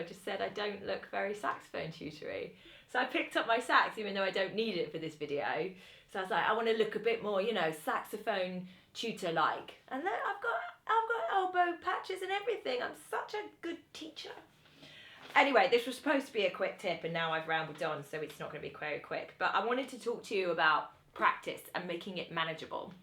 just said I don't look very saxophone tutory. So I picked up my sax, even though I don't need it for this video. So I was like, I want to look a bit more, you know, saxophone tutor-like. And then I've got elbow patches and everything. I'm such a good teacher. Anyway, this was supposed to be a quick tip, and now I've rambled on, so it's not going to be very quick. But I wanted to talk to you about practice and making it manageable.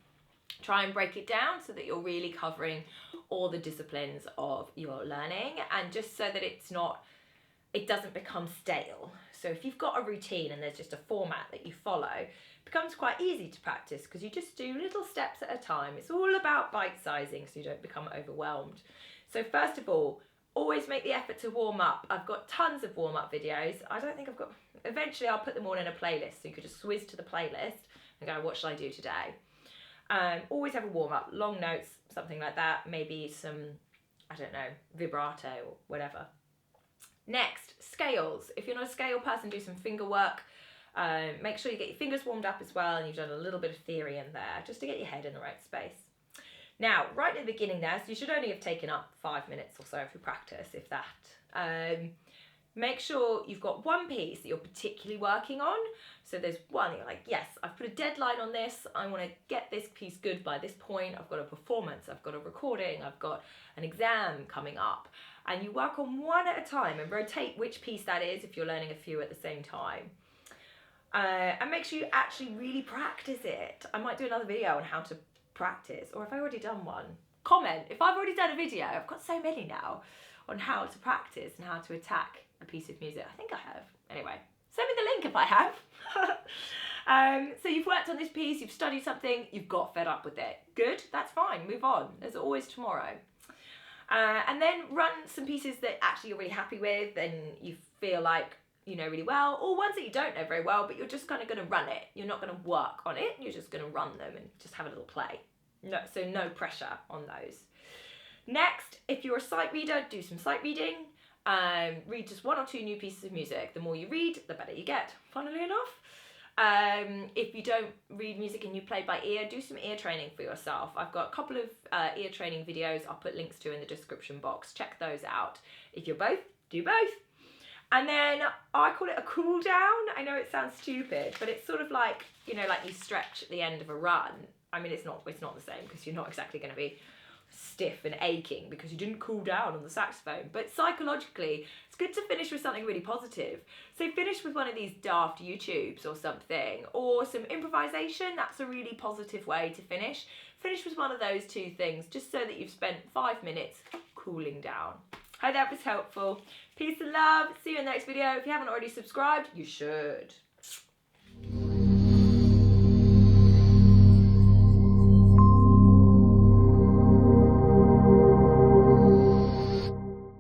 Try and break it down so that you're really covering all the disciplines of your learning, and just so that it doesn't become stale. So if you've got a routine and there's just a format that you follow, it becomes quite easy to practice because you just do little steps at a time. It's all about bite sizing so you don't become overwhelmed. So first of all, always make the effort to warm up. I've got tons of warm up videos. I don't think I've got, eventually I'll put them all in a playlist so you could just whiz to the playlist and go, what shall I do today? Always have a warm up, long notes, something like that, maybe some, I don't know, vibrato or whatever. Next, scales. If you're not a scale person, do some finger work. Make sure you get your fingers warmed up as well, and you've done a little bit of theory in there, just to get your head in the right space. Now, right at the beginning there, so you should only have taken up 5 minutes or so if you practice, if that. Make sure you've got one piece that you're particularly working on. So there's one, you're like, yes, I've put a deadline on this. I want to get this piece good by this point. I've got a performance, I've got a recording, I've got an exam coming up. And you work on one at a time and rotate which piece that is if you're learning a few at the same time. And make sure you actually really practice it. I might do another video on how to practice, or if I've already done one, comment. If I've already done a video, I've got so many now, on how to practice and how to attack a piece of music. I think I have. Anyway, send me the link if I have. So you've worked on this piece, you've studied something, you've got fed up with it. Good, that's fine, move on. There's always tomorrow. And then run some pieces that actually you're really happy with and you feel like you know really well, or ones that you don't know very well, but you're just kind of going to run it. You're not going to work on it, you're just going to run them and just have a little play. No, so no pressure on those. Next, if you're a sight reader, do some sight reading. Read just 1 or 2 new pieces of music. The more you read, the better you get, funnily enough. If you don't read music and you play by ear, do some ear training for yourself. I've got a couple of ear training videos I'll put links to in the description box. Check those out. If you're both, do both. And then I call it a cool down. I know it sounds stupid, but it's sort of like, you know, like you stretch at the end of a run. I mean, it's not the same because you're not exactly going to be stiff and aching because you didn't cool down on the saxophone, but psychologically it's good to finish with something really positive. So finish with one of these daft YouTubes or something, or some improvisation. That's a really positive way to finish with one of those 2 things, just so that you've spent 5 minutes cooling down. Hope that was helpful. Peace and love, see you in the next video. If you haven't already subscribed, you should.